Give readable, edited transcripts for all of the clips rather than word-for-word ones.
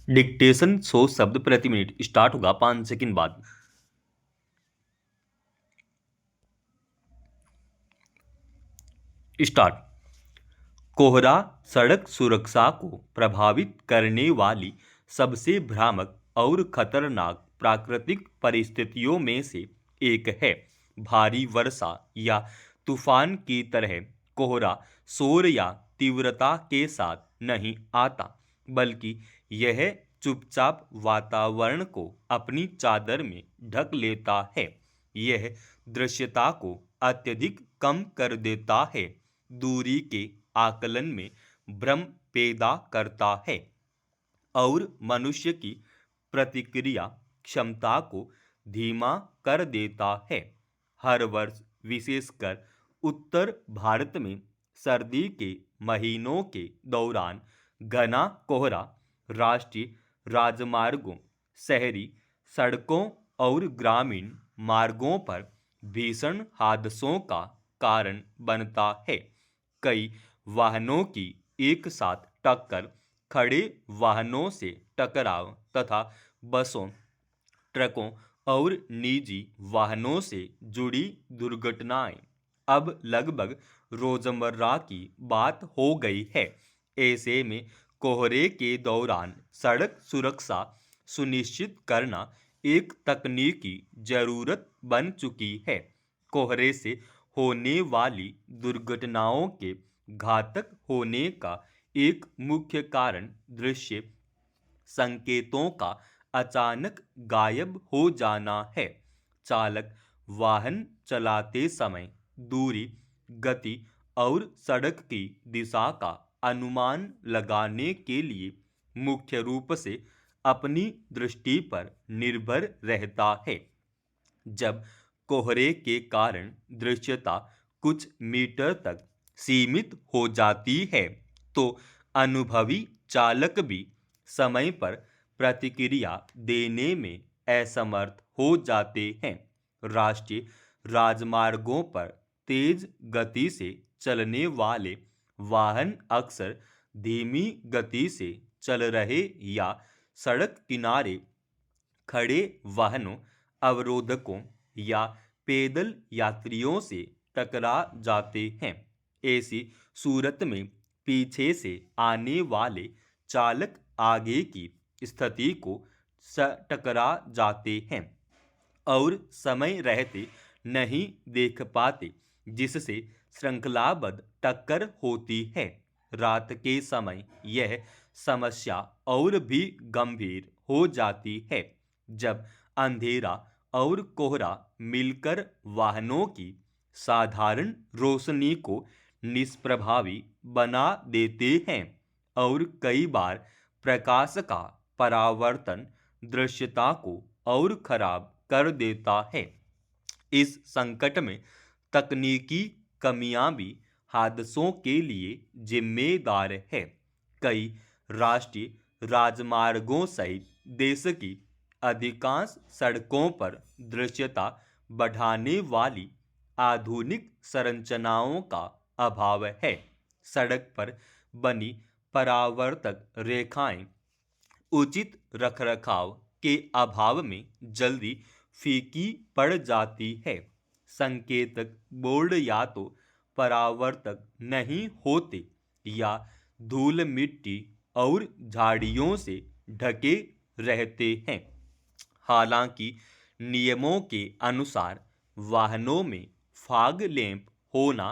Dictation 100 शब्द प्रति minute start होगा 5 सेकंड बाद। स्टार्ट। कोहरा सड़क सुरक्षा को प्रभावित करने वाली सबसे भ्रामक और खतरनाक प्राकृतिक परिस्थितियों में से एक है। भारी वर्षा या तूफान की तरह कोहरा शोर या तीव्रता के साथ नहीं आता, बल्कि यह चुपचाप वातावरण को अपनी चादर में ढक लेता है। यह दृश्यता को अत्यधिक कम कर देता है, दूरी के आकलन में भ्रम पैदा करता है और मनुष्य की प्रतिक्रिया क्षमता को धीमा कर देता है। हर वर्ष विशेषकर उत्तर भारत में सर्दी के महीनों के दौरान घना कोहरा राष्ट्रीय राजमार्गों, शहरी सड़कों और ग्रामीण मार्गों पर भीषण हादसों का कारण बनता है। कई वाहनों की एक साथ टक्कर, खड़े वाहनों से टकराव तथा बसों, ट्रकों और निजी वाहनों से जुड़ी दुर्घटनाएं अब लगभग रोजमर्रा की बात हो गई है। ऐसे में कोहरे के दौरान सड़क सुरक्षा सुनिश्चित करना एक तकनीकी जरूरत बन चुकी है। कोहरे से होने वाली दुर्घटनाओं के घातक होने का एक मुख्य कारण दृश्य संकेतों का अचानक गायब हो जाना है। चालक वाहन चलाते समय दूरी, गति और सड़क की दिशा का अनुमान लगाने के लिए मुख्य रूप से अपनी दृष्टि पर निर्भर रहता है। जब कोहरे के कारण दृश्यता कुछ मीटर तक सीमित हो जाती है, तो अनुभवी चालक भी समय पर प्रतिक्रिया देने में असमर्थ हो जाते हैं। राष्ट्रीय राजमार्गों पर तेज गति से चलने वाले वाहन अक्सर धीमी गति से चल रहे या सड़क किनारे खड़े वाहनों, अवरोधकों या पैदल यात्रियों से टकरा जाते हैं। ऐसी सूरत में पीछे से आने वाले चालक आगे की स्थिति को टकरा जाते हैं और समय रहते नहीं देख पाते, जिससे श्रृंखलाबद्ध टक्कर होती है। रात के समय यह समस्या और भी गंभीर हो जाती है, जब अंधेरा और कोहरा मिलकर वाहनों की साधारण रोशनी को निष्प्रभावी बना देते हैं और कई बार प्रकाश का परावर्तन दृश्यता को और खराब कर देता है। इस संकट में तकनीकी कमियां भी हादसों के लिए जिम्मेदार है। कई राष्ट्रीय राजमार्गों सहित देश की अधिकांश सड़कों पर दृश्यता बढ़ाने वाली आधुनिक संरचनाओं का अभाव है। सड़क पर बनी परावर्तक रेखाएं उचित रखरखाव के अभाव में जल्दी फीकी पड़ जाती है। संकेतक बोर्ड या तो परावर्तक नहीं होते या धूल, मिट्टी और झाड़ियों से ढके रहते हैं। हालांकि नियमों के अनुसार वाहनों में फॉग लैंप होना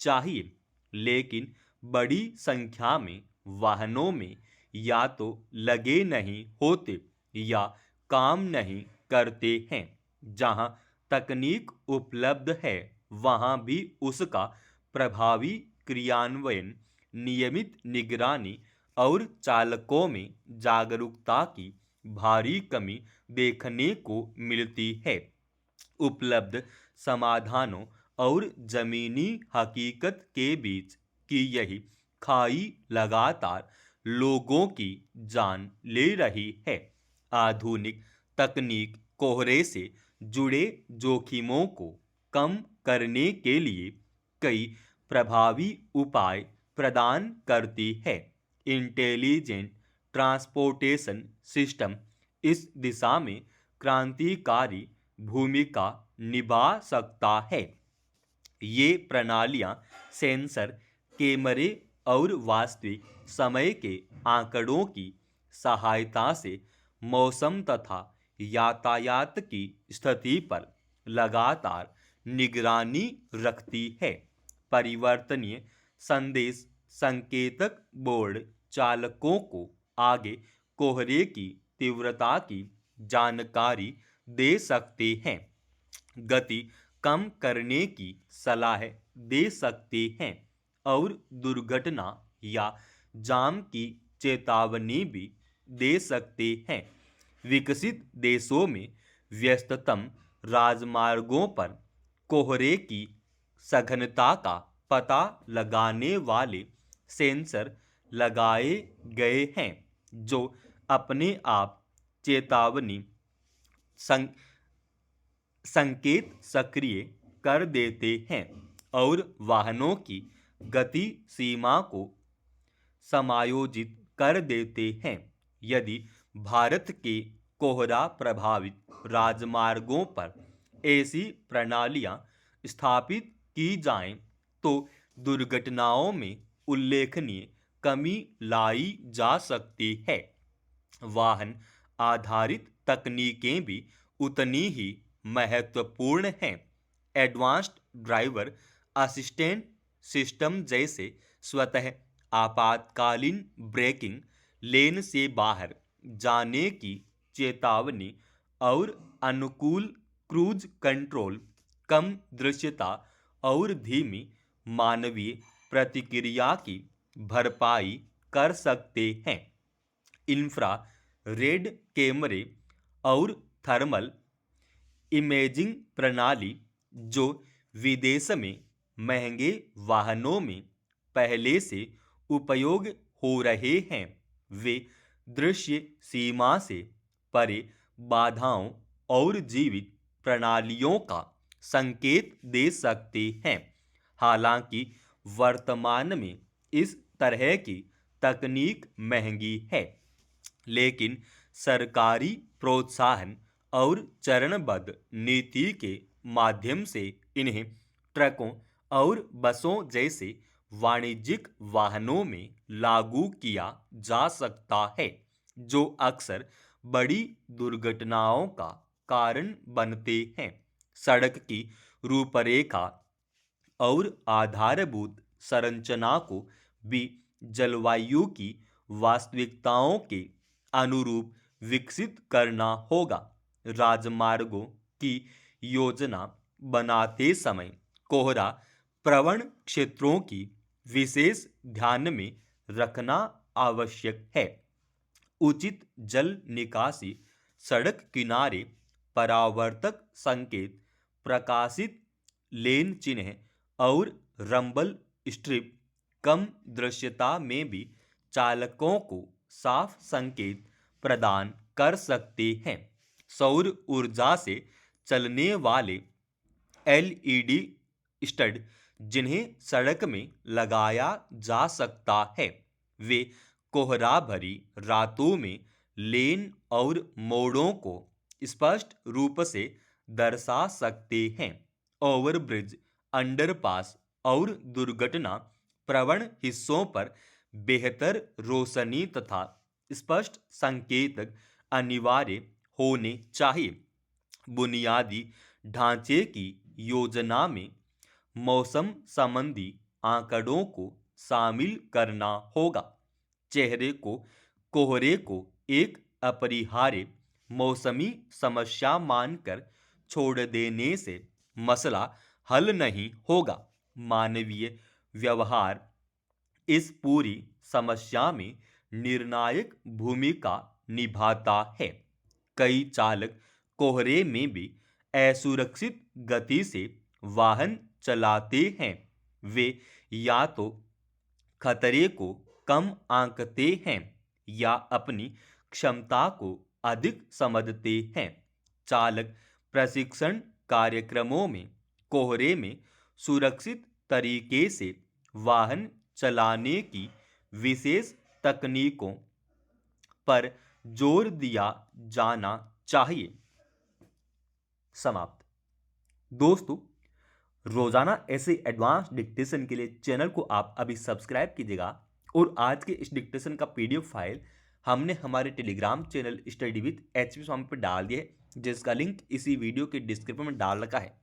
चाहिए, लेकिन बड़ी संख्या में वाहनों में या तो लगे नहीं होते या काम नहीं करते हैं। जहां तकनीक उपलब्ध है, वहां भी उसका प्रभावी क्रियान्वयन, नियमित निगरानी और चालकों में जागरूकता की भारी कमी देखने को मिलती है। उपलब्ध समाधानों और जमीनी हकीकत के बीच की यही खाई लगातार लोगों की जान ले रही है। आधुनिक तकनीक कोहरे से जुड़े जोखिमों को कम करने के लिए कई प्रभावी उपाय प्रदान करती है। इंटेलिजेंट ट्रांसपोर्टेशन सिस्टम इस दिशा में क्रांतिकारी भूमिका निभा सकता है। ये प्रणालियाँ सेंसर, कैमरे और वास्तविक समय के आंकड़ों की सहायता से मौसम तथा यातायात की स्थिति पर लगातार निगरानी रखती है। परिवर्तनीय संदेश संकेतक बोर्ड चालकों को आगे कोहरे की तीव्रता की जानकारी दे सकते हैं, गति कम करने की सलाह दे सकते हैं और दुर्घटना या जाम की चेतावनी भी दे सकते हैं। विकसित देशों में व्यस्ततम राजमार्गों पर कोहरे की सघनता का पता लगाने वाले सेंसर लगाए गए हैं, जो अपने आप चेतावनी संकेत सक्रिय कर देते हैं और वाहनों की गति सीमा को समायोजित कर देते हैं। यदि भारत के कोहरा प्रभावित राजमार्गों पर ऐसी प्रणालियां स्थापित की जाएं, तो दुर्घटनाओं में उल्लेखनीय कमी लाई जा सकती है। वाहन आधारित तकनीकें भी उतनी ही महत्वपूर्ण हैं। एडवांस्ड ड्राइवर असिस्टेंट सिस्टम जैसे स्वतः आपातकालीन ब्रेकिंग, लेन से बाहर जाने की चेतावनी और अनुकूल क्रूज कंट्रोल कम दृश्यता और धीमी मानवीय प्रतिक्रिया की भरपाई कर सकते हैं। इंफ्रा रेड कैमरे और थर्मल इमेजिंग प्रणाली, जो विदेश में महंगे वाहनों में पहले से उपयोग हो रहे हैं, वे दृश्य सीमा से परे बाधाओं और जीवित प्रणालियों का संकेत दे सकते हैं। हालांकि वर्तमान में इस तरह की तकनीक महंगी है, लेकिन सरकारी प्रोत्साहन और चरणबद्ध नीति के माध्यम से इन्हें ट्रकों और बसों जैसे वाणिज्यिक वाहनों में लागू किया जा सकता है, जो अक्सर बड़ी दुर्घटनाओं का कारण बनते हैं। सड़क की रूपरेखा और आधारभूत संरचना को भी जलवायु की वास्तविकताओं के अनुरूप विकसित करना होगा। राजमार्गों की योजना बनाते समय कोहरा प्रवण क्षेत्रों की विशेष ध्यान में रखना आवश्यक है। उचित जल निकासी, सड़क किनारे परावर्तक संकेत, प्रकाशित लेन चिन्ह और रंबल स्ट्रिप कम दृश्यता में भी चालकों को साफ संकेत प्रदान कर सकते हैं। सौर ऊर्जा से चलने वाले एलईडी स्टड, जिन्हें सड़क में लगाया जा सकता है, वे कोहरा भरी रातों में लेन और मोड़ों को स्पष्ट रूप से दर्शा सकते हैं। ओवरब्रिज, अंडरपास और दुर्घटना प्रवण हिस्सों पर बेहतर रोशनी तथा स्पष्ट संकेतक अनिवार्य होने चाहिए। बुनियादी ढांचे की योजना में मौसम संबंधी आंकड़ों को शामिल करना होगा। कोहरे को एक अपरिहार्य मौसमी समस्या मानकर छोड़ देने से मसला हल नहीं होगा। मानवीय व्यवहार इस पूरी समस्या में निर्णायक भूमिका निभाता है। कई चालक कोहरे में भी असुरक्षित गति से वाहन चलाते हैं। वे या तो खतरे को कम आंकते हैं या अपनी क्षमता को अधिक समझते हैं। चालक प्रशिक्षण कार्यक्रमों में कोहरे में सुरक्षित तरीके से वाहन चलाने की विशेष तकनीकों पर जोर दिया जाना चाहिए। समाप्त। दोस्तों, रोजाना ऐसे एडवांस डिक्टेशन के लिए चैनल को आप अभी सब्सक्राइब कीजिएगा और आज के इस डिक्टेशन का पीडीएफ फाइल हमने हमारे Telegram channel study with HP Swami पर डाल दिया है, जिसका लिंक इसी वीडियो के डिस्क्रिप्शन में डाल रखा है।